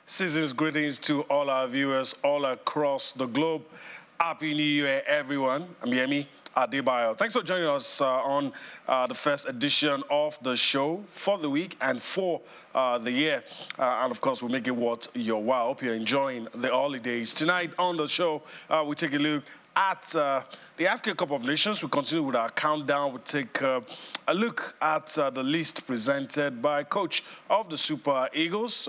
Season's greetings to all our viewers all across the globe. Happy New Year, everyone. I'm Yemi Adebayo. Thanks for joining us on the first edition of the show for the week and for the year. And of course, we'll make it worth your while. Hope you're enjoying the holidays. Tonight on the show, we take a look at the African Cup of Nations. We continue with our countdown. We take a look at the list presented by coach of the Super Eagles,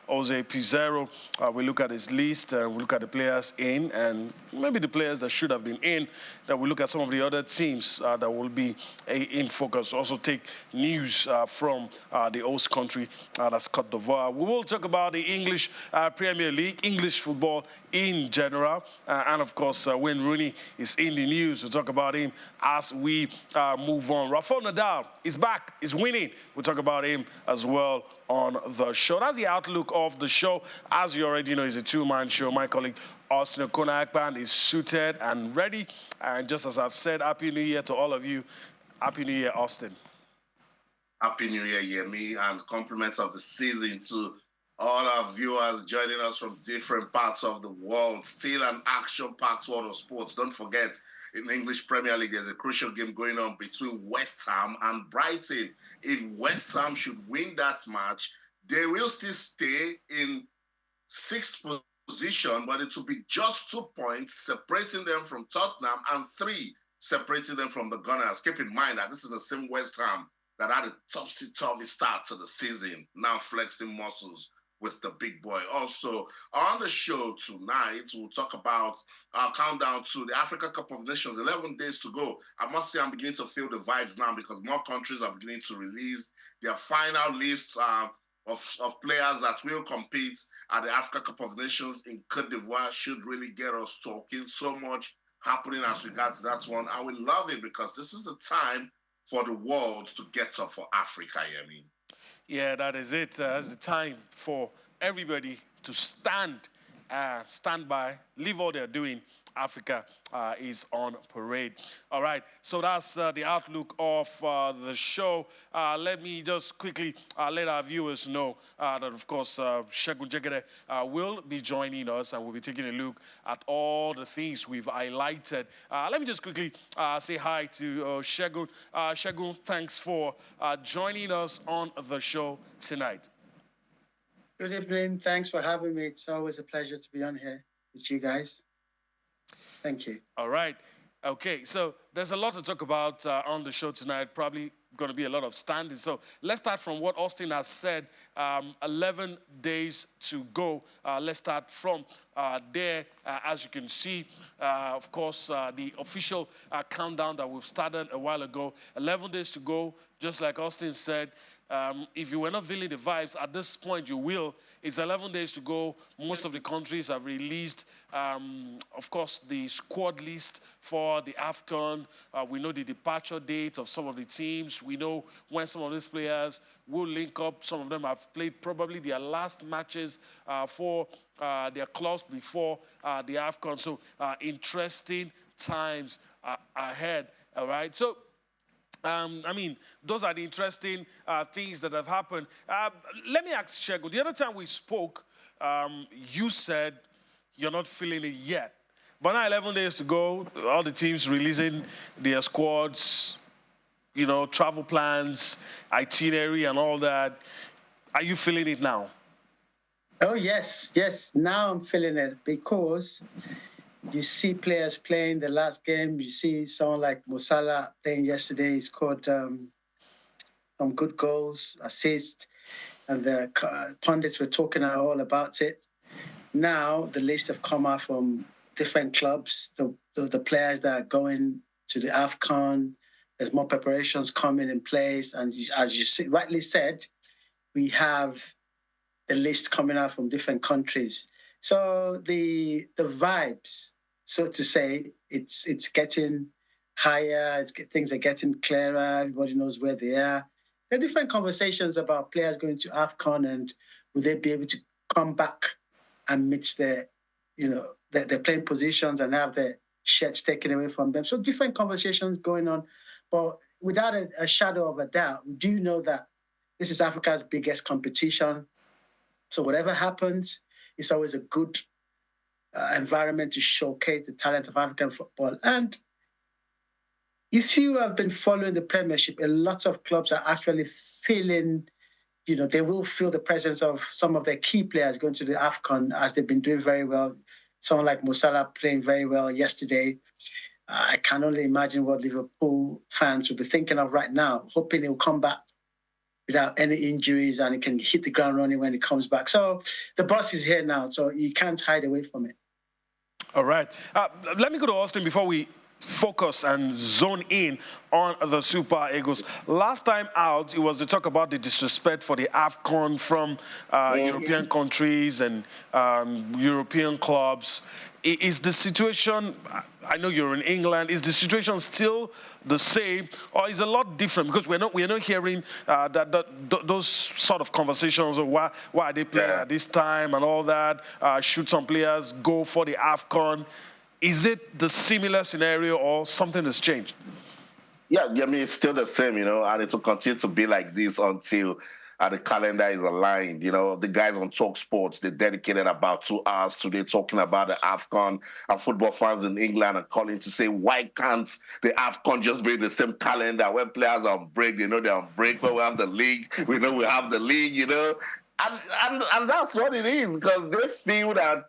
Jose Peseiro. We look at his list and we look at the players in and maybe the players that should have been in. Then we look at some of the other teams that will be in focus. Also take news from the host country, that's Cote d'Ivoire. We will talk about the English Premier League, English football in general, and of course, when Rooney is in the news, we'll talk about him as we move on. Rafael Nadal is back, is winning. We'll talk about him as well on the show. That's the outlook of the show. As you already know, it's a two-man show. My colleague Austin Okona-Akpan is suited and ready. And just as I've said, Happy New Year to all of you. Happy New Year, Austin. Happy New Year, Yemi, and compliments of the season to all our viewers joining us from different parts of the world. Still an action-packed world of sports. Don't forget, in the English Premier League, there's a crucial game going on between West Ham and Brighton. If West Ham should win that match, they will still stay in sixth position, but it will be just 2 points separating them from Tottenham and 3 separating them from the Gunners. Keep in mind that this is the same West Ham that had a topsy-turvy start to the season, now flexing muscles with the big boy. Also, on the show tonight, we'll talk about our countdown to the Africa Cup of Nations, 11 days to go. I must say I'm beginning to feel the vibes now because more countries are beginning to release their final lists of players that will compete at the Africa Cup of Nations in Cote d'Ivoire. Should really get us talking. So much happening as regards that one. I will love it because this is the time for the world to get up for Africa, Yemi. Yeah, that is it. It's the time for everybody to stand by, leave all they're doing. Africa is on parade. All right, so that's the outlook of the show. Let me just quickly let our viewers know that, of course, Segun Jegede will be joining us and we'll be taking a look at all the things we've highlighted. Let me just quickly say hi to Segun. Segun, thanks for joining us on the show tonight. Good evening. Thanks for having me. It's always a pleasure to be on here with you guys. Thank you. All right. Okay, so there's a lot to talk about on the show tonight. Probably going to be a lot of standing. So let's start from what Austin has said. 11 days to go. Let's start from there. As you can see, of course, the official countdown that we've started a while ago. 11 days to go. Just like Austin said, if you were not feeling the vibes, at this point you will. It's 11 days to go. Most of the countries have released, of course, the squad list for the AFCON. We know the departure date of some of the teams. We know when some of these players will link up. Some of them have played probably their last matches for their clubs before the AFCON. So interesting times ahead, all right? So I mean, those are the interesting things that have happened. Let me ask Segun, the other time we spoke, you said you're not feeling it yet. But now 11 days to go, all the teams releasing their squads, you know, travel plans, itinerary and all that. Are you feeling it now? Oh, yes. Now I'm feeling it because you see players playing the last game. You see someone like Mo Salah playing yesterday. He scored some good goals, assists, and the pundits were talking all about it. Now the list have come out from different clubs, the players that are going to the AFCON. There's more preparations coming in place. And as you rightly said, we have the list coming out from different countries. So the vibes, so to say, it's getting higher. Things are getting clearer. Everybody knows where they are. There are different conversations about players going to AFCON and will they be able to come back and meet their playing positions and have their shirts taken away from them. So different conversations going on. But without a shadow of a doubt, we do know that this is Africa's biggest competition. So whatever happens, it's always a good environment to showcase the talent of African football. And if you have been following the Premiership, a lot of clubs are actually feeling, they will feel the presence of some of their key players going to the AFCON, as they've been doing very well. Someone like Mo Salah playing very well yesterday. I can only imagine what Liverpool fans will be thinking of right now, hoping he'll come back without any injuries and he can hit the ground running when he comes back. So the boss is here now, so you can't hide away from it. All right. Let me go to Austin before we focus and zone in on the Super Eagles. Last time out, it was to talk about the disrespect for the AFCON from European countries and European clubs. Is the situation, I know you're in England, is the situation still the same, or is it a lot different? Because we're not hearing those sort of conversations of why are they playing at this time and all that. Should some players go for the AFCON? Is it the similar scenario or something has changed? Yeah, I mean, it's still the same, and it will continue to be like this until the calendar is aligned. The guys on Talk Sports, they dedicated about 2 hours today talking about the AFCON, and football fans in England are calling to say, why can't the AFCON just be the same calendar? When players are on break, they know they're on break, but we have the league, we know we have the league, And that's what it is, because they feel that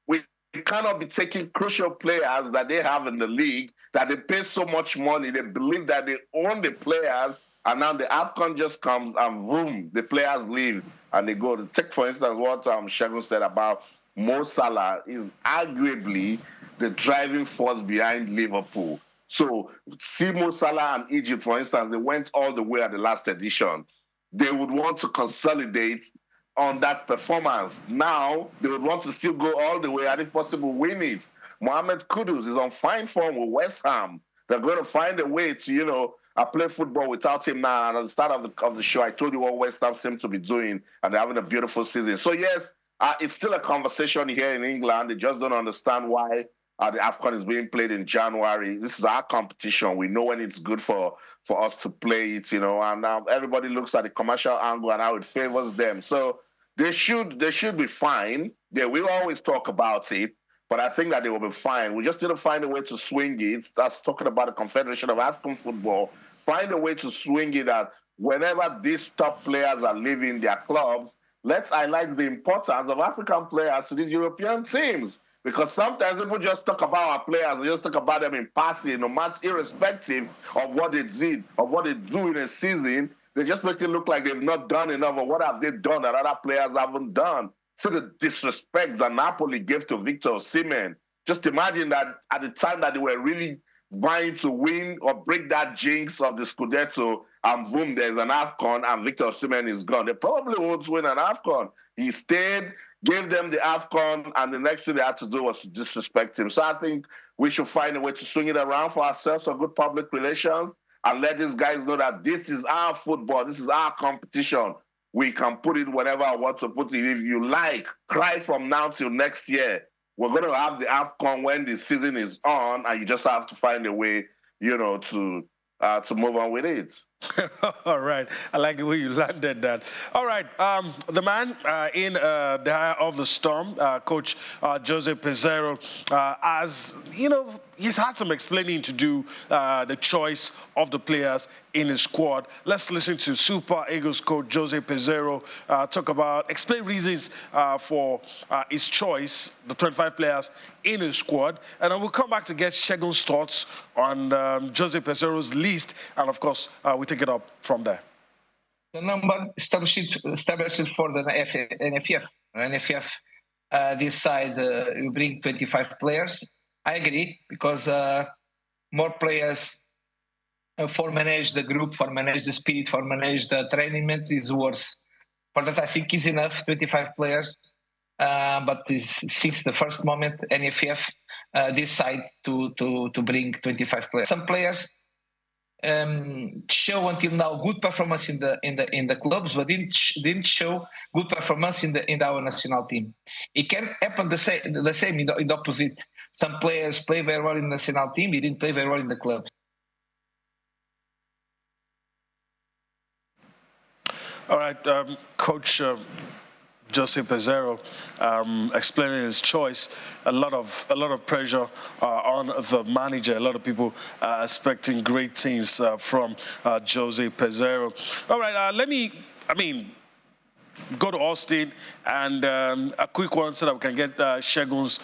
we cannot be taking crucial players that they have in the league, that they pay so much money, they believe that they own the players, and now the AFCON just comes and boom, the players leave and they go. Take, for instance, what Segun said about Mo Salah is arguably the driving force behind Liverpool. So see Mo Salah and Egypt, for instance, they went all the way at the last edition. They would want to consolidate on that performance. Now, they would want to still go all the way and if possible win it. Mohamed Kudus is on fine form with West Ham. They're going to find a way to, I play football without him now. And at the start of the show, I told you what West Ham seem to be doing, and they're having a beautiful season. So yes, it's still a conversation here in England. They just don't understand why the AFCON is being played in January. This is our competition. We know when it's good for us to play it, and everybody looks at the commercial angle and how it favors them. So they should be fine. They will always talk about it. But I think that they will be fine. We just need to find a way to swing it. That's talking about the Confederation of African Football. Find a way to swing it that whenever these top players are leaving their clubs, let's highlight the importance of African players to these European teams. Because sometimes people just talk about our players, they just talk about them in passing, no matter irrespective of what they did, of what they do in a season. They just make it look like they've not done enough, or what have they done that other players haven't done. So the disrespect that Napoli gave to Victor Osimhen, just imagine that at the time that they were really vying to win or break that jinx of the Scudetto, and boom, there's an AFCON and Victor Osimhen is gone. They probably won't win an AFCON. He stayed, gave them the AFCON, and the next thing they had to do was to disrespect him. So I think we should find a way to swing it around for ourselves for good public relations and let these guys know that this is our football, this is our competition. We can put it whenever I want to put it. If you like, cry from now till next year. We're going to have the AFCON when the season is on, and you just have to find a way, to move on with it. All right. I like the way you landed that. All right. The man in the eye of the storm, Coach Jose Peseiro, as he's had some explaining to do, the choice of the players in his squad. Let's listen to Super Eagles coach Jose Peseiro explain reasons for his choice, the 25 players in his squad. And then we'll come back to get Segun's thoughts on Jose Peseiro's list. And of course, we take it up from there. The number established for the NFF. NFF decides you bring 25 players. I agree, because more players for manage the group, for manage the spirit, for manage the training is worse. For that, I think is enough, 25 players. But since the first moment, NFF decide to bring 25 players. Some players show until now good performance in the clubs, but didn't show good performance in our national team. It can happen the same in the opposite. Some players play very well in the national team, he didn't play very well in the club. All right, Coach Jose Peseiro, explaining his choice. A lot of pressure on the manager. A lot of people expecting great things from Jose Peseiro. All right, go to Austin and a quick one so that we can get Shegun's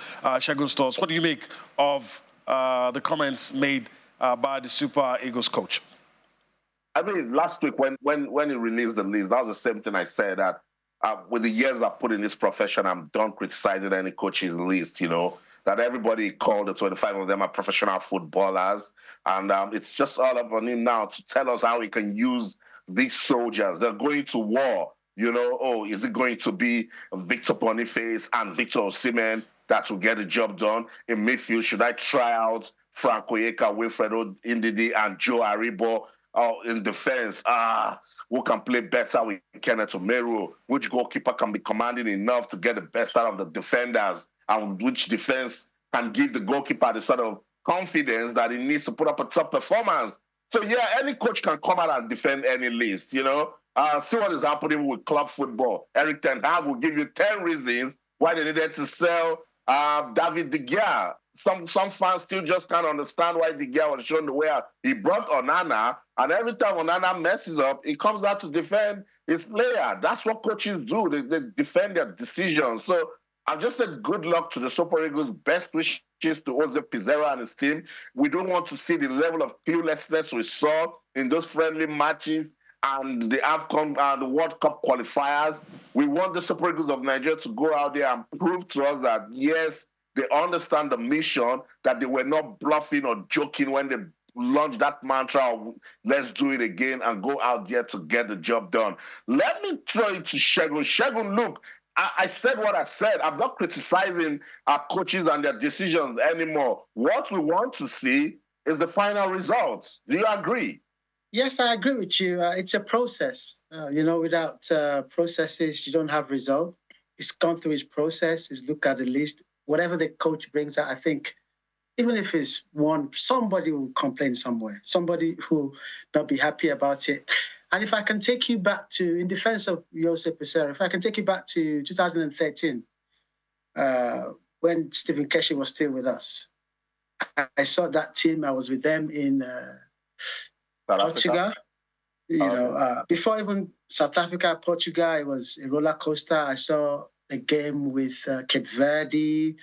thoughts. What do you make of the comments made by the Super Eagles coach? I mean, last week when he released the list, that was the same thing I said, that with the years I've put in this profession, I'm done criticizing any coach's list, that everybody called, the 25 of them are professional footballers. And it's just all up on him now to tell us how he can use these soldiers. They're going to war. Is it going to be Victor Boniface and Victor Osimhen that will get the job done? In midfield, should I try out Frank Oyeka, Wilfredo Ndidi, and Joe Aribo? In defense, who can play better with Kenneth Omeru? Which goalkeeper can be commanding enough to get the best out of the defenders? And which defense can give the goalkeeper the sort of confidence that he needs to put up a top performance? So, yeah, any coach can come out and defend any list, See what is happening with club football. Eric Ten Hag will give you 10 reasons why they needed to sell David De Gea. Some fans still just can't understand why De Gea was shown the way he brought Onana, and every time Onana messes up, he comes out to defend his player. That's what coaches do. They defend their decisions. So I've just said good luck to the Super Eagles. Best wishes to Jose Peseiro and his team. We don't want to see the level of cluelessness we saw in those friendly matches and the AFCON and the World Cup qualifiers. We want the Super Eagles of Nigeria to go out there and prove to us that, yes, they understand the mission, that they were not bluffing or joking when they launched that mantra of let's do it again and go out there to get the job done. Let me throw it to Shegun. Shegun, look, I said what I said. I'm not criticizing our coaches and their decisions anymore. What we want to see is the final results. Do you agree? Yes, I agree with you. It's a process. Without processes, you don't have result. It's gone through its process. It's looked at the list. Whatever the coach brings out, I think, even if it's one, somebody will complain somewhere. Somebody who not be happy about it. And if I can take you back to, in defense of Jose Peseiro, if I can take you back to 2013, when Stephen Keshi was still with us, I saw that team. I was with them in Portugal. Before even South Africa, Portugal, it was a roller coaster. I saw a game with Cape Verde.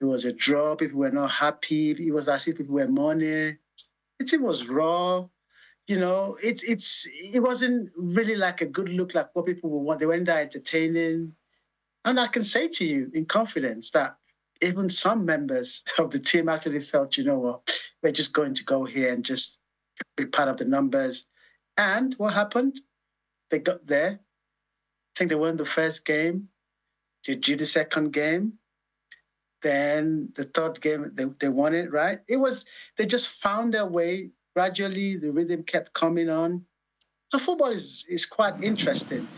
It was a draw. People were not happy. It was as if people were mourning. The team was raw. It wasn't really like a good look like what people would want. They weren't that entertaining. And I can say to you in confidence that even some members of the team actually felt, we're just going to go here and just be part of the numbers. And what happened? They got there. I think they won the first game. They drew the second game. Then the third game, they won it, right? They just found their way. Gradually, the rhythm kept coming on. So football is quite interesting.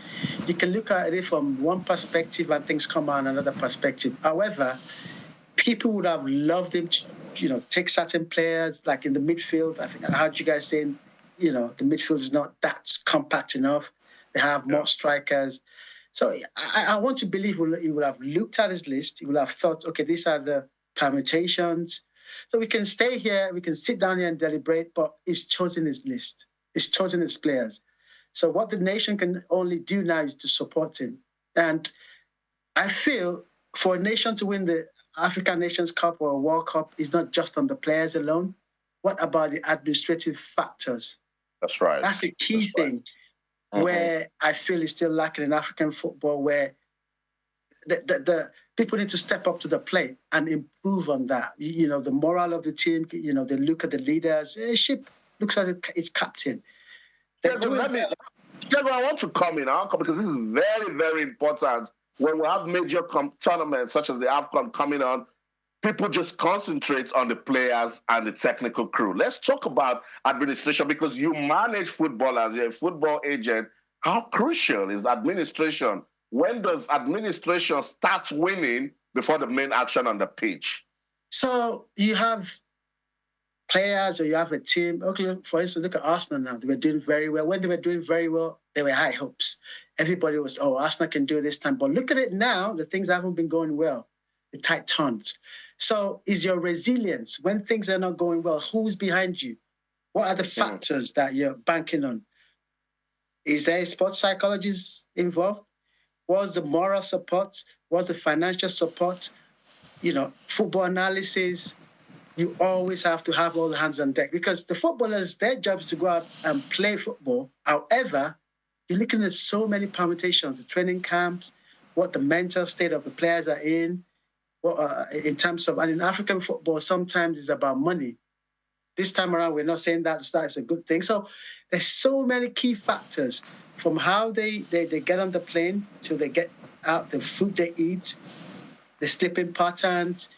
You can look at it from one perspective and things come on another perspective. However, people would have loved him to, take certain players, like in the midfield. I think I heard you guys saying, the midfield is not that compact enough. They have more strikers. So I want to believe he will have looked at his list. He will have thought, okay, these are the permutations. So we can stay here, we can sit down here and deliberate, but he's chosen his list. He's chosen his players. So what the nation can only do now is to support him. And I feel for a nation to win the African Nations Cup or a World Cup is not just on the players alone. What about the administrative factors? That's right. That's a key thing. Where I feel is still lacking in African football, where the people need to step up to the plate and improve on that. The morale of the team, they look at the leaders. A ship looks at its captain. I want to come in, because this is very, very important. When we have major tournaments such as the AFCON coming on, people just concentrate on the players and the technical crew. Let's talk about administration, because you manage footballers, you're a football agent. How crucial is administration? When does administration start winning before the main action on the pitch? So you have players or you have a team. Okay, for instance, look at Arsenal now. They were doing very well. When they were doing very well, there were high hopes. Everybody was, Arsenal can do it this time. But look at it now, the things haven't been going well, the tight turns. So is your resilience, when things are not going well, who's behind you? What are the factors that you're banking on? Is there a sports psychologist involved? What's the moral support? What's the financial support? Football analysis. You always have to have all hands on deck because the footballers, their job is to go out and play football. However, you're looking at so many permutations, the training camps, what the mental state of the players are in, in terms of, and in African football, sometimes it's about money. This time around, we're not saying that is a good thing. So there's so many key factors from how they get on the plane till they get out, the food they eat, the sleeping patterns,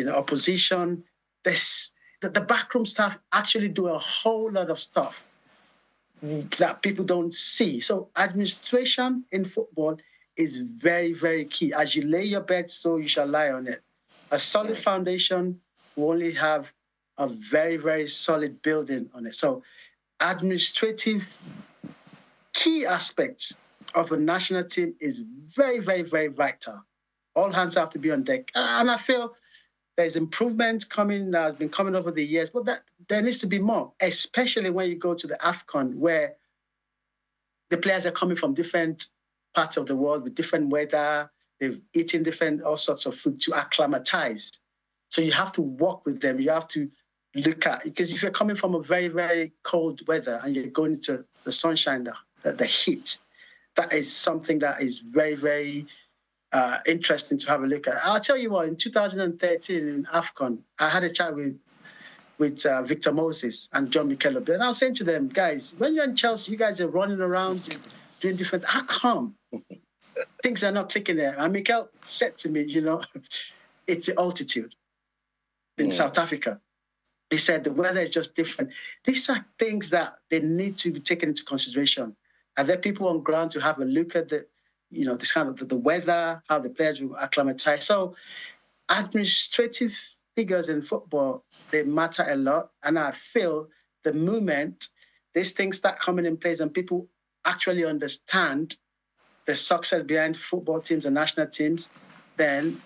opposition. The backroom staff actually do a whole lot of stuff that people don't see. So administration in football is very, very key. As you lay your bed, so you shall lie on it. A solid foundation will only have a very, very solid building on it. So administrative key aspects of a national team is very, very, very vital. All hands have to be on deck. And I feel there's improvement coming, has been coming over the years, but there needs to be more, especially when you go to the AFCON, where the players are coming from different parts of the world with different weather. They've eaten all sorts of food to acclimatize. So you have to walk with them. You have to look at, because if you're coming from a very, very cold weather and you're going into the sunshine, the heat, that is something that is very, very interesting to have a look at. I'll tell you what, in 2013 in AFCON, I had a chat with Victor Moses and John Mikel Obi, and I was saying to them, guys, when you're in Chelsea, you guys are running around doing different. How come things are not clicking there? And Mikel said to me, it's the altitude in South Africa. He said the weather is just different. These are things that they need to be taken into consideration. Are there people on ground to have a look at this kind of the weather, how the players will acclimatize? So administrative figures in football, they matter a lot. And I feel the moment these things start coming in place and people actually understand the success behind football teams and national teams, then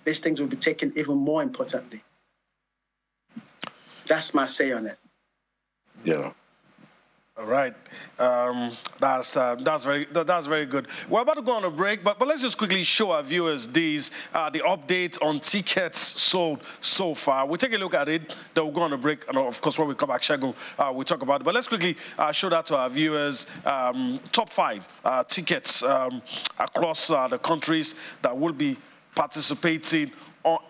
these things will be taken even more importantly. That's my say on it. Yeah. All right, that's very good. We're about to go on a break, but let's just quickly show our viewers the update on tickets sold so far. We'll take a look at it, then we'll go on a break, and of course when we come back, Shagun, we'll talk about it. But let's quickly show that to our viewers. Top 5 tickets across the countries that will be participating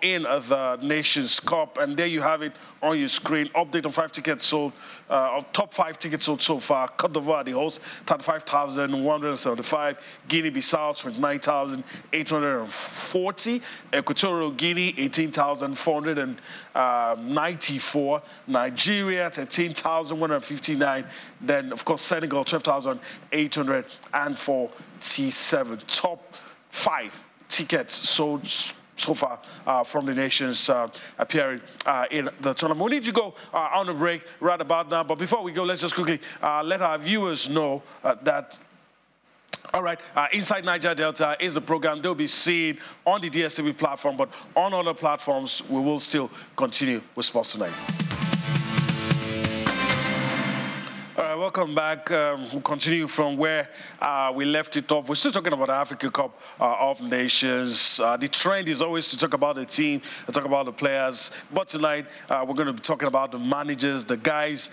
in the Nations Cup, and there you have it on your screen. Update on 5 tickets sold, of top 5 tickets sold so far. Côte d'Ivoire, the host, 35,175. Guinea-Bissau, 29,840. Equatorial Guinea, 18,494. Nigeria, 13,159. Then, of course, Senegal, 12,847. Top 5 tickets sold so far from the nations appearing in the tournament. We need to go on a break right about now, but before we go, let's just quickly let our viewers know that, all right, Inside Niger Delta is a program they'll be seen on the DSTV platform, but on other platforms, we will still continue with Sports Tonight. All right, welcome back. We'll continue from where we left it off. We're still talking about the Africa Cup of Nations. The trend is always to talk about the team, to talk about the players. But tonight, we're going to be talking about the managers, the guys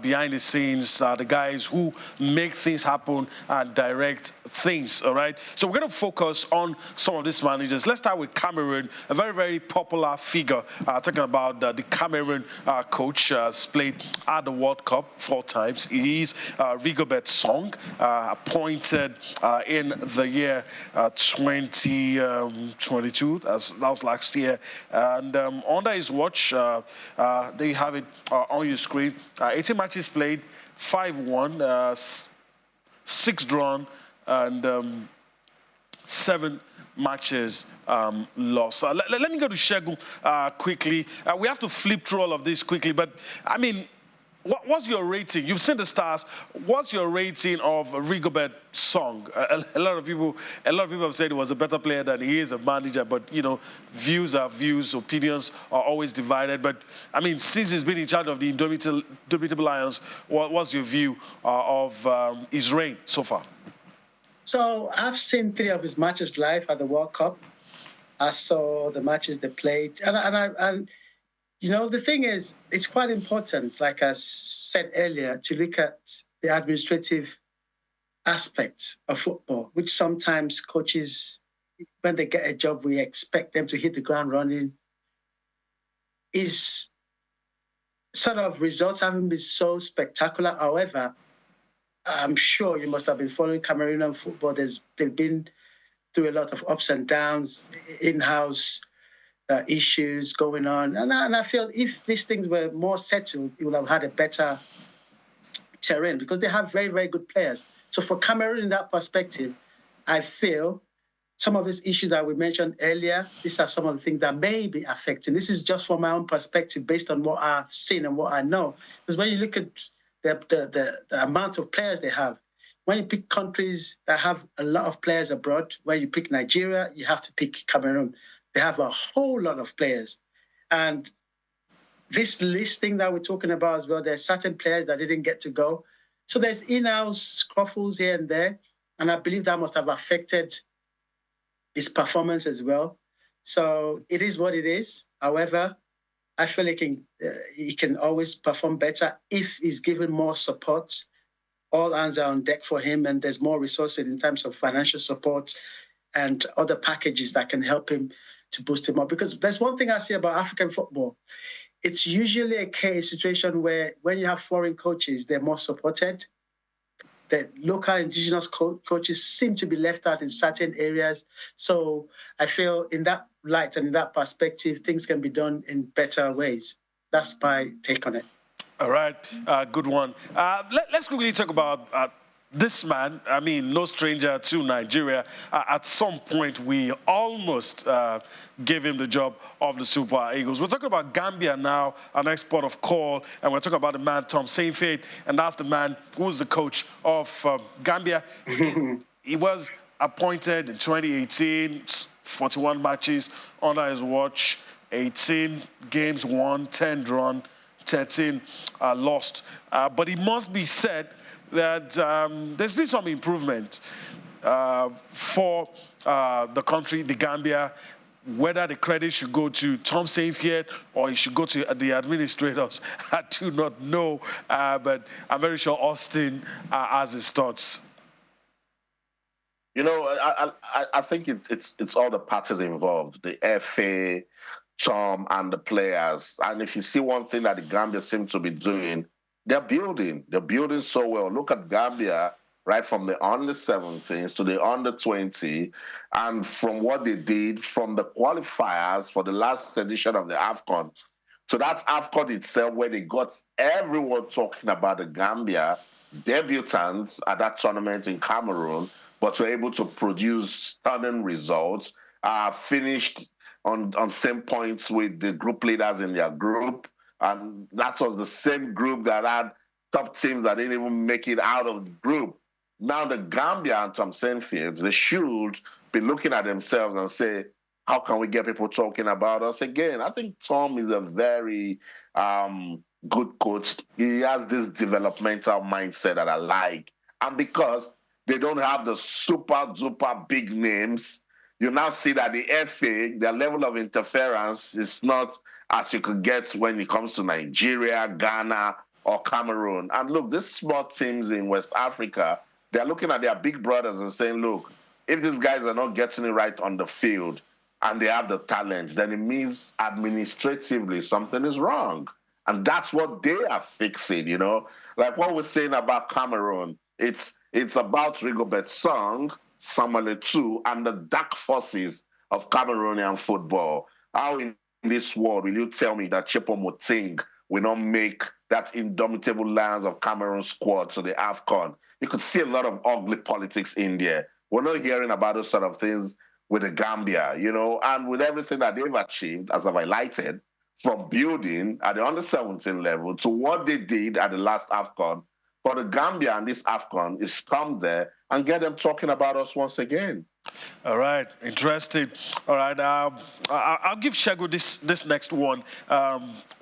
behind the scenes, the guys who make things happen and direct things, all right? So we're going to focus on some of these managers. Let's start with Cameroon, a very, very popular figure. Talking about the Cameroon coach, has played at the World Cup 4 times. He is Rigobert Song, appointed in the year 2022. That was last year. And under his watch, there you have it on your screen. 18 matches played, 5 won, 6 drawn, and 7 matches lost. Let me go to Shagun quickly. We have to flip through all of this quickly, but I mean, What's your rating? You've seen the stars. What's your rating of Rigobert Song? A lot of people have said he was a better player than he is a manager. But views are views. Opinions are always divided. But I mean, since he's been in charge of the Indomitable Lions, what's your view of his reign so far? So I've seen 3 of his matches live at the World Cup. I saw the matches they played, and the thing is, it's quite important, like I said earlier, to look at the administrative aspects of football, which sometimes coaches, when they get a job, we expect them to hit the ground running. His sort of results haven't been so spectacular. However, I'm sure you must have been following Cameroonian football. They've been through a lot of ups and downs, in-house issues going on. And I feel if these things were more settled, it would have had a better terrain because they have very, very good players. So for Cameroon, in that perspective, I feel some of these issues that we mentioned earlier, these are some of the things that may be affecting. This is just from my own perspective based on what I've seen and what I know. Because when you look at the amount of players they have, when you pick countries that have a lot of players abroad, when you pick Nigeria, you have to pick Cameroon. They have a whole lot of players. And this listing that we're talking about as well, there are certain players that didn't get to go. So there's in-house scuffles here and there. And I believe that must have affected his performance as well. So it is what it is. However, I feel he can always perform better if he's given more support. All hands are on deck for him, and there's more resources in terms of financial support and other packages that can help him to boost him up. Because there's one thing I see about African football. It's usually a situation where when you have foreign coaches, they're more supported. The local indigenous coaches seem to be left out in certain areas. So I feel in that light and in that perspective, things can be done in better ways. That's my take on it. All right, good one. Let's quickly talk about this man. I mean, no stranger to Nigeria. At some point, we almost gave him the job of the Super Eagles. We're talking about Gambia now, an export of call, and we're talking about the man, Tom Saintfiet, and that's the man who's the coach of Gambia. He was appointed in 2018, 41 matches under his watch, 18 games won, 10 drawn, 13 lost. But it must be said that there's been some improvement for the country, the Gambia. Whether the credit should go to Tom Saintfiet or it should go to the administrators, I do not know. But I'm very sure Austin has his thoughts. I think it's all the parties involved, the FA, Tom, and the players. And if you see one thing that the Gambia seem to be doing, they're building so well. Look at Gambia, right from the under 17s to the under 20, and from what they did from the qualifiers for the last edition of the AFCON. So that's AFCON itself, where they got everyone talking about the Gambia debutants at that tournament in Cameroon, but were able to produce stunning results, finished on same points with the group leaders in their group. And that was the same group that had top teams that didn't even make it out of the group. Now the Gambia and Tom Saintfiet, they should be looking at themselves and say, how can we get people talking about us again? I think Tom is a very good coach. He has this developmental mindset that I like. And because they don't have the super duper big names, you now see that the FA, their level of interference is not as you could get when it comes to Nigeria, Ghana, or Cameroon. And look, these small teams in West Africa, they're looking at their big brothers and saying, look, if these guys are not getting it right on the field and they have the talents, then it means administratively something is wrong. And that's what they are fixing, Like what we're saying about Cameroon, it's about Rigobert Song, Samuel Eto'o, and the dark forces of Cameroonian football. How in this world will you tell me that Choupo-Moting will not make that indomitable Lions of Cameroon squad to the AFCON? You could see a lot of ugly politics in there. We're not hearing about those sort of things with the Gambia, and with everything that they've achieved, as I've highlighted, from building at the under-17 level to what they did at the last AFCON. For the Gambia and this AFCON is come there and get them talking about us once again. All right, interesting. All right, I'll give Shego this next one.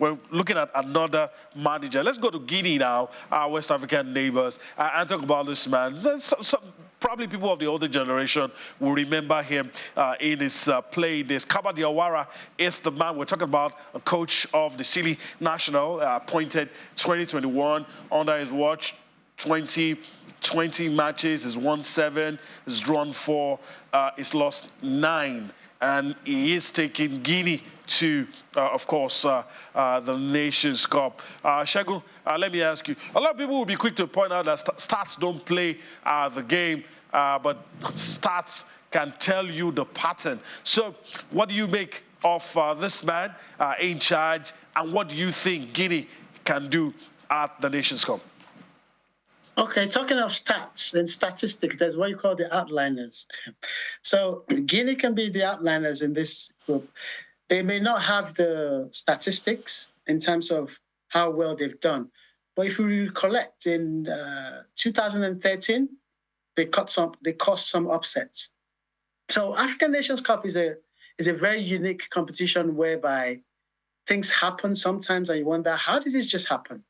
We're looking at another manager. Let's go to Guinea now, our West African neighbors, and talk about this man. Probably people of the older generation will remember him in his play days. Kaba Diawara is the man. We're talking about a coach of the Sili National, appointed 2021 under his watch. 20 matches, he's won 7, he's drawn 4, he's lost 9. And he is taking Guinea to, of course, the Nations Cup. Shegu, let me ask you. A lot of people will be quick to point out that stats don't play the game, but stats can tell you the pattern. So what do you make of this man in charge, and what do you think Guinea can do at the Nations Cup? Okay, talking of stats and statistics, there's what you call the outliners. So Guinea can be the outliners in this group. They may not have the statistics in terms of how well they've done, but if you recollect, in 2013, they caused some upsets. So African Nations Cup is a very unique competition whereby things happen sometimes, and you wonder, how did this just happen?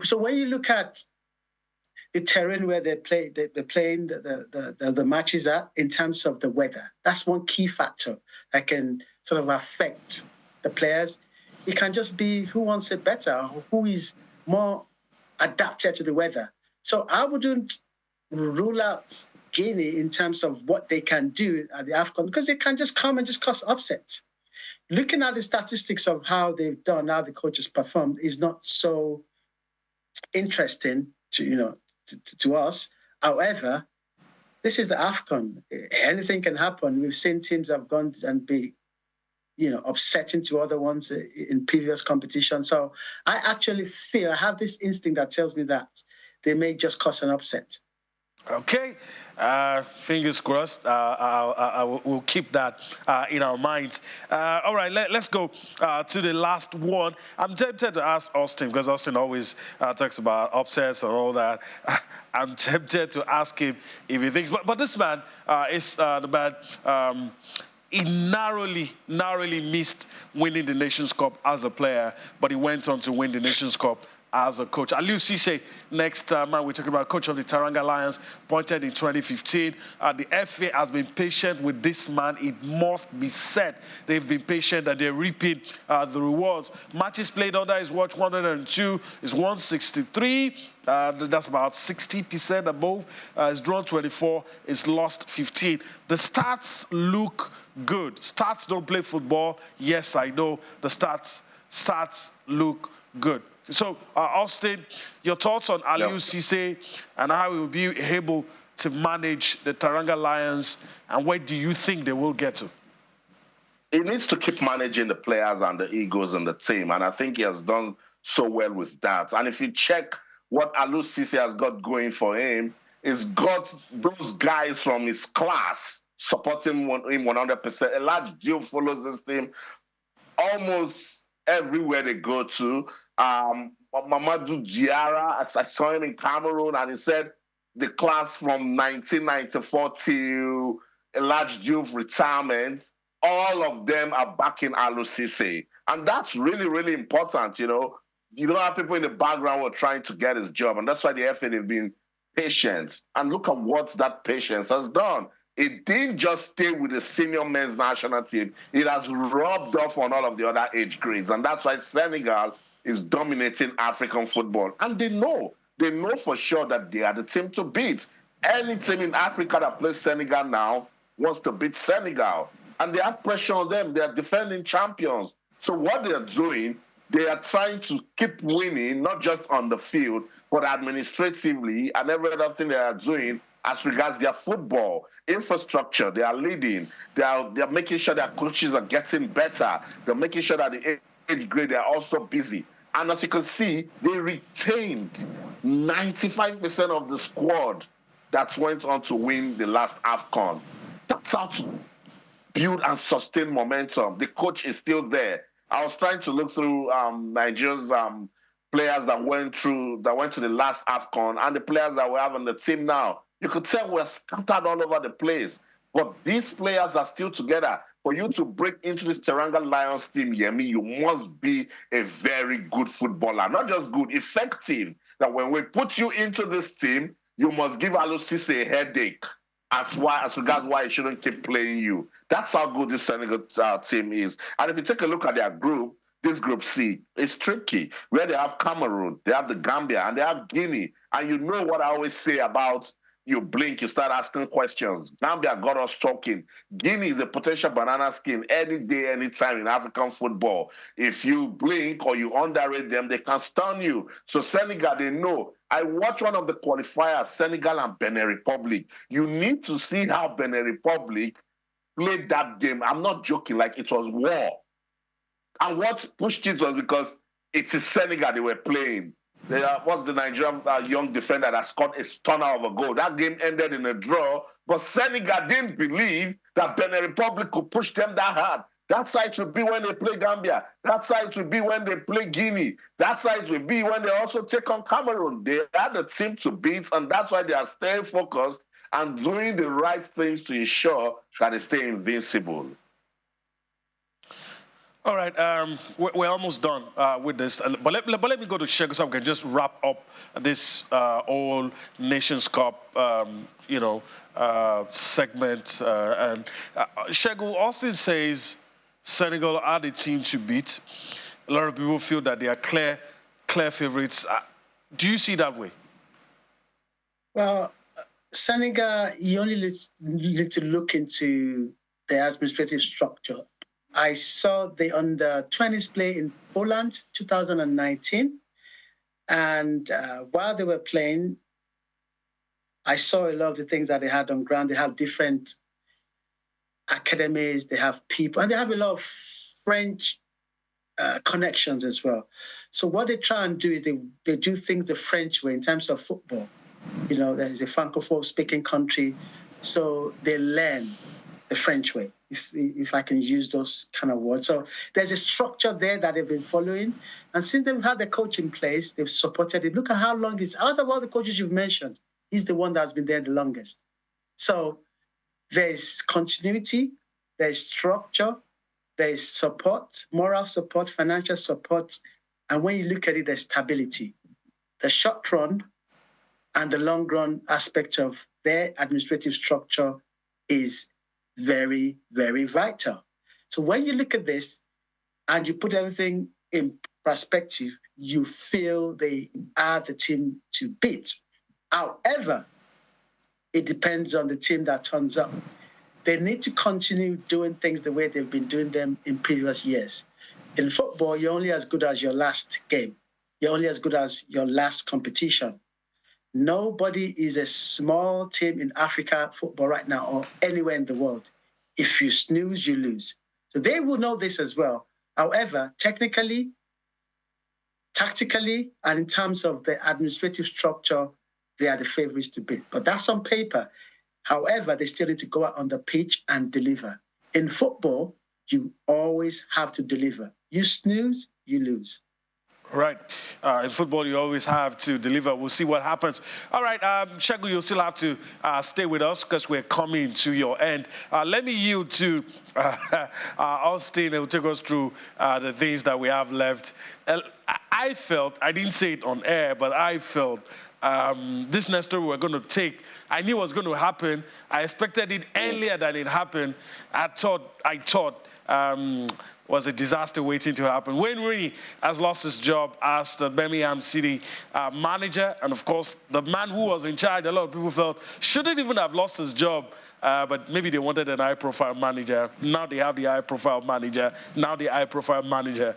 So when you look at the terrain where they're playing the matches at in terms of the weather, that's one key factor that can sort of affect the players. It can just be who wants it better, who is more adapted to the weather. So I wouldn't rule out Guinea in terms of what they can do at the AFCON, because they can just come and just cause upsets. Looking at the statistics of how they've done, how the coaches performed, is not so interesting to us. However, this is the AFCON. Anything can happen. We've seen teams have gone and be, upsetting to other ones in previous competitions. So I actually feel, I have this instinct that tells me that they may just cause an upset. Okay, fingers crossed. We'll keep that in our minds. All right, let's go to the last one. I'm tempted to ask Austin, because Austin always talks about upsets and all that. I'm tempted to ask him if he thinks, but this man is the man. He narrowly missed winning the Nations Cup as a player, but he went on to win the Nations Cup as a coach. Aliou Cisse, next man we're talking about, coach of the Teranga Lions, appointed in 2015. The FA has been patient with this man. It must be said. They've been patient and they're reaping the rewards. Matches played under his watch, 102, is 163. That's about 60% above. He's drawn 24, he's lost 15. The stats look good. Stats don't play football. Yes, I know. The stats look good. So, Austin, your thoughts on Aliou Cisse and how he will be able to manage the Teranga Lions, and where do you think they will get to? He needs to keep managing the players and the egos in the team, and I think he has done so well with that. And if you check what Aliou Cisse has got going for him, he's got those guys from his class supporting him 100%. A large deal follows this team almost everywhere they go to. Mamadou Diarra, I saw him in Cameroon, and he said the class from 1994 till a large due retirement, all of them are backing Aliou Cisse. And that's really, really important, You don't have people in the background who are trying to get his job, and that's why the FA have been patient. And look at what that patience has done. It didn't just stay with the senior men's national team. It has rubbed off on all of the other age grades. And that's why Senegal is dominating African football. And they know for sure that they are the team to beat. Any team in Africa that plays Senegal now wants to beat Senegal. And they have pressure on them. They are defending champions. So what they are doing, they are trying to keep winning, not just on the field, but administratively and every other thing they are doing as regards their football infrastructure. They are leading. They are making sure their coaches are getting better. They're making sure that the age grade, they are also busy. And as you can see, they retained 95% of the squad that went on to win the last AFCON. That's how to build and sustain momentum. The coach is still there. I was trying to look through Nigeria's players that went to the last AFCON and the players that we have on the team now. You could tell we're scattered all over the place. But these players are still together. For you to break into this Teranga Lions team, Yemi, you must be a very good footballer. Not just good, effective. That when we put you into this team, you must give Alusise a headache as regards why he shouldn't keep playing you. That's how good this Senegal team is. And if you take a look at their group, this group C is tricky, where they have Cameroon, they have the Gambia, and they have Guinea. And you know what I always say about you blink, you start asking questions. Gambia got us talking. Guinea is a potential banana skin any day, anytime in African football. If you blink or you underrate them, they can stun you. So Senegal, they know. I watched one of the qualifiers, Senegal and Benin Republic. You need to see how Benin Republic played that game. I'm not joking, like it was war. And what pushed it was because it is Senegal they were playing. Was the Nigerian young defender that scored a stunner of a goal. That game ended in a draw, but Senegal didn't believe that Benin Republic could push them that hard. That side will be when they play Gambia. That side will be when they play Guinea. That side will be when they also take on Cameroon. They are the team to beat, and that's why they are staying focused and doing the right things to ensure that they stay invincible. All right, we're almost done with this, but let me go to Shegu so we can just wrap up this All Nations Cup, segment. And Shegu, Austin says Senegal are the team to beat. A lot of people feel that they are clear favorites. Do you see that way? Well, Senegal, you only need to look into the administrative structure. I saw the under-20s play in Poland 2019. And while they were playing, I saw a lot of the things that they had on ground. They have different academies, they have people, and they have a lot of French connections as well. So what they try and do is they do things the French way in terms of football. You know, there's a Francophone speaking country, so they learn the French way, if I can use those kind of words. So there's a structure there that they've been following. And since they've had the coach in place, they've supported it. Look at how long out of all the coaches you've mentioned, he's the one that's been there the longest. So there's continuity, there's structure, there's support, moral support, financial support. And when you look at it, there's stability. The short run and the long run aspect of their administrative structure is very, very vital. So when you look at this and you put everything in perspective, you feel they are the team to beat. However, it depends on the team that turns up. They need to continue doing things the way they've been doing them in previous years. In football, you're only as good as your last game. You're only as good as your last competition. Nobody is a small team in Africa football right now or anywhere in the world. If you snooze, you lose. So they will know this as well. However, technically, tactically, and in terms of the administrative structure, they are the favorites to beat. But that's on paper. However, they still need to go out on the pitch and deliver. In football, you always have to deliver. You snooze, you lose. Right. In football, you always have to deliver. We'll see what happens. All right, Shegu, you'll still have to stay with us because we're coming to your end. Let me yield to Austin, who will take us through the things that we have left. I felt, I didn't say it on air, but I felt this next story we're going to take, I knew it was going to happen. I expected it earlier than it happened. I thought was a disaster waiting to happen. Wayne Rooney has lost his job as the Birmingham City manager. And of course, the man who was in charge, a lot of people felt, shouldn't even have lost his job. But maybe they wanted an high-profile manager. Now they have the high-profile manager. Now the high-profile manager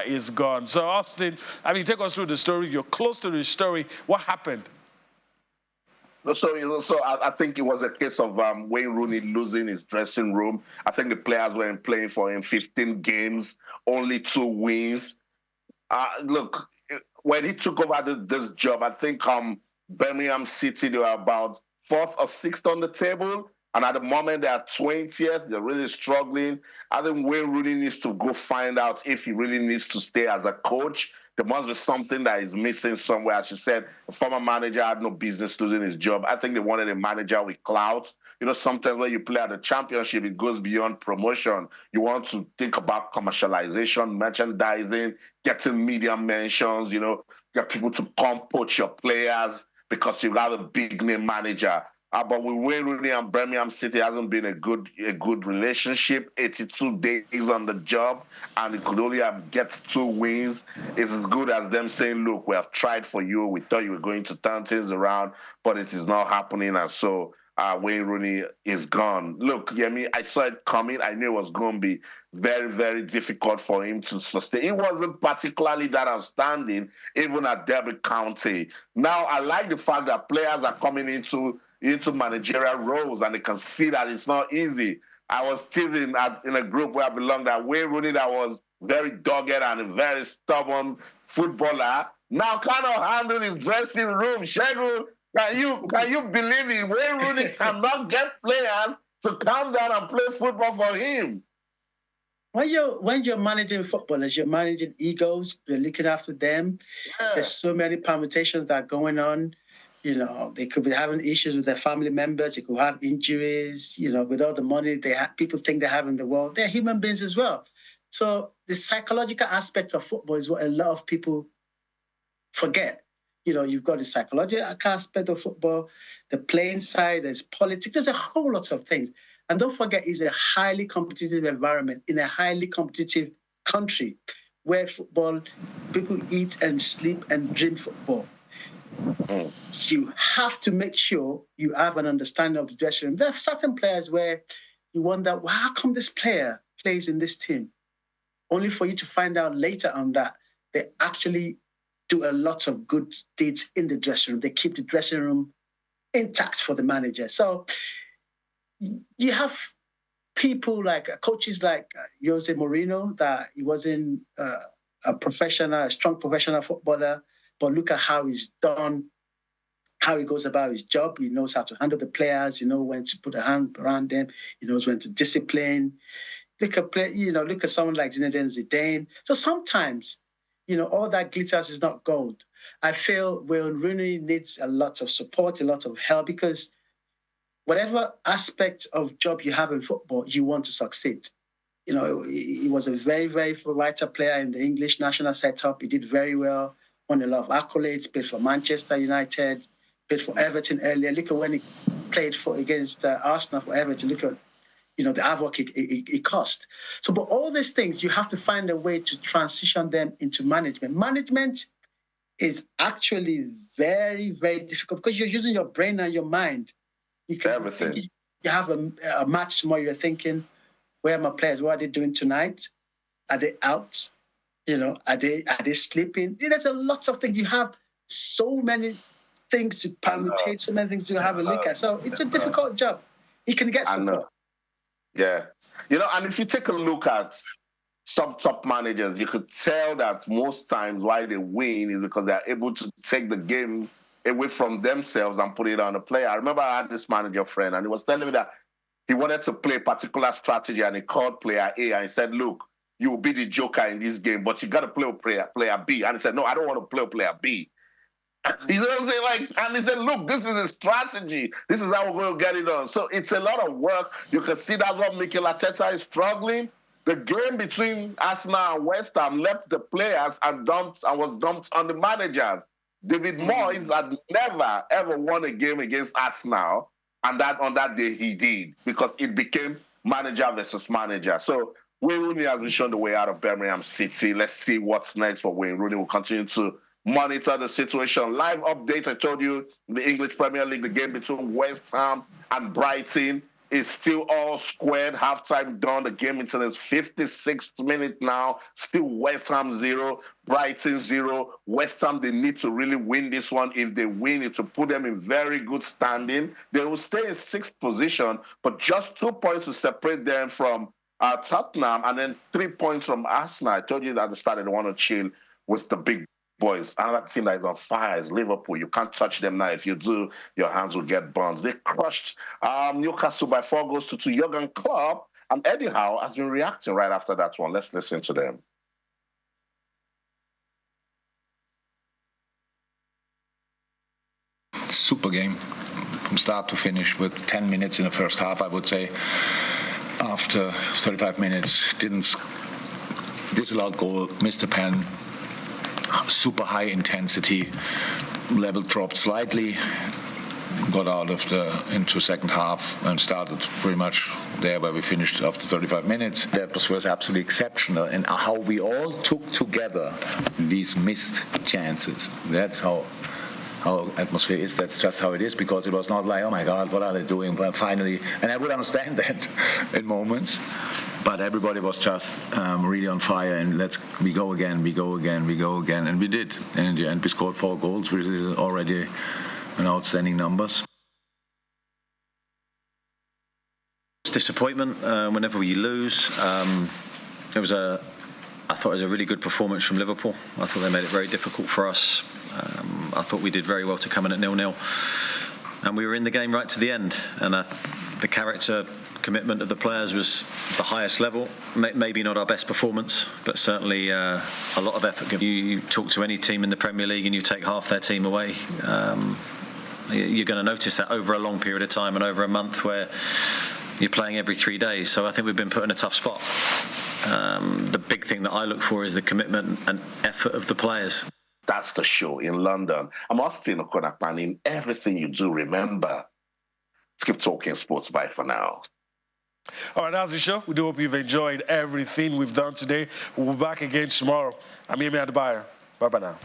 is gone. So Austin, take us through the story. You're close to the story. What happened? So I think it was a case of Wayne Rooney losing his dressing room. I think the players were playing for him 15 games, only 2 wins. Look, when he took over this job, I think Birmingham City, they were about 4th or 6th on the table. And at the moment, they are 20th. They're really struggling. I think Wayne Rooney needs to go find out if he really needs to stay as a coach. There must be something that is missing somewhere. As you said, the former manager had no business doing his job. I think they wanted a manager with clout. You know, sometimes when you play at the championship, it goes beyond promotion. You want to think about commercialization, merchandising, getting media mentions, you know, get people to come poach your players because you got a big name manager. But with Wayne Rooney and Birmingham City hasn't been a good relationship. 82 days on the job, and it could only get 2 wins. It's as good as them saying, "Look, we have tried for you. We thought you were going to turn things around, but it is not happening." And so Wayne Rooney is gone. Look, Yemi, I saw it coming. I knew it was going to be very, very difficult for him to sustain. It wasn't particularly that outstanding, even at Derby County. Now, I like the fact that players are coming into managerial roles, and they can see that it's not easy. I was teasing in a group where I belong that Wayne Rooney, that was very dogged and a very stubborn footballer, now cannot handle his dressing room. Shegun, can you believe it? Wayne Rooney cannot get players to calm down and play football for him. When you're managing footballers, you're managing egos, you're looking after them. Yeah. There's so many permutations that are going on. You know, they could be having issues with their family members. They could have injuries. You know, with all the money people think they have in the world, they're human beings as well. So the psychological aspect of football is what a lot of people forget. You know, you've got the psychological aspect of football, the playing side, there's politics, there's a whole lot of things. And don't forget, it's a highly competitive environment in a highly competitive country where football, people eat and sleep and dream football. You have to make sure you have an understanding of the dressing room. There are certain players where you wonder, well, how come this player plays in this team? Only for you to find out later on that they actually do a lot of good deeds in the dressing room. They keep the dressing room intact for the manager. So you have people like coaches like Jose Mourinho, that he wasn't a strong professional footballer, but look at how he's done, how he goes about his job. He knows how to handle the players. He knows when to put a hand around them. He knows when to discipline. Look at someone like Zinedine Zidane. So sometimes, you know, all that glitters is not gold. I feel Wayne Rooney needs a lot of support, a lot of help, because whatever aspect of job you have in football, you want to succeed. You know, he was a very, very vital player in the English national setup. He did very well, won a lot of accolades, played for Manchester United, played for Everton earlier. Look at when he played against Arsenal for Everton. Look at, you know, the havoc it cost. So, but all these things, you have to find a way to transition them into management. Management is actually very, very difficult because you're using your brain and your mind. You can everything. You have a match tomorrow, you're thinking, where are my players? What are they doing tonight? Are they out? You know, are they sleeping? There's a lot of things. You have so many things to permutate, so many things to have a look at. So it's a difficult job. You can get support. Yeah. You know, and if you take a look at some top managers, you could tell that most times why they win is because they're able to take the game away from themselves and put it on the player. I remember I had this manager friend, and he was telling me that he wanted to play a particular strategy, and he called player A and he said, "Look, you will be the joker in this game, but you got to play with player B." And he said, "No, I don't want to play with player B." You know what I'm saying? And he said, "Look, this is a strategy. This is how we're going to get it done." So it's a lot of work. You can see that's what Mikel Arteta is struggling. The game between Arsenal and West Ham left the players and was dumped on the managers. David Moyes had never, ever won a game against Arsenal, and on that day he did, because it became manager versus manager. So Wayne Rooney has been shown the way out of Birmingham City. Let's see what's next for Wayne Rooney. We'll continue to monitor the situation. Live update, I told you, the English Premier League, the game between West Ham and Brighton is still all squared. Halftime done. The game is in its 56th minute now. Still West Ham 0, Brighton 0. West Ham, they need to really win this one. If they win, it will put them in very good standing. They will stay in 6th position, but just 2 points to separate them from Tottenham, and then 3 points from Arsenal. I told you that at the start they want to chill with the big boys, another team that is on fire is Liverpool. You can't touch them now. If you do, your hands will get burned. They crushed Newcastle by 4-2. Jurgen Klopp and Eddie Howe has been reacting right after that one. Let's listen to them. Super game from start to finish with 10 minutes in the first half, I would say. After 35 minutes, disallowed goal, missed a pen, super high intensity, level dropped slightly, got out of into second half and started pretty much there where we finished after 35 minutes. That was absolutely exceptional, and how we all took together these missed chances. That's how atmosphere is. That's just how it is, because it was not like, oh my God, what are they doing? But finally, and I would understand that in moments, but everybody was just really on fire, and we go again, and we did. And in the end, we scored 4 goals, which is already an outstanding numbers. Disappointment whenever we lose. I thought it was a really good performance from Liverpool. I thought they made it very difficult for us. I thought we did very well to come in at 0-0, and we were in the game right to the end. And the character commitment of the players was the highest level. Maybe not our best performance, but certainly a lot of effort. You talk to any team in the Premier League and you take half their team away, you're going to notice that over a long period of time and over a month where you're playing every 3 days. So I think we've been put in a tough spot. The big thing that I look for is the commitment and effort of the players. That's the show in London. I'm Austin Okonakpan. In everything you do, remember to keep talking sports. Bye for now. All right, that's the show. We do hope you've enjoyed everything we've done today. We'll be back again tomorrow. I'm Yemi Adebayo. Bye-bye now.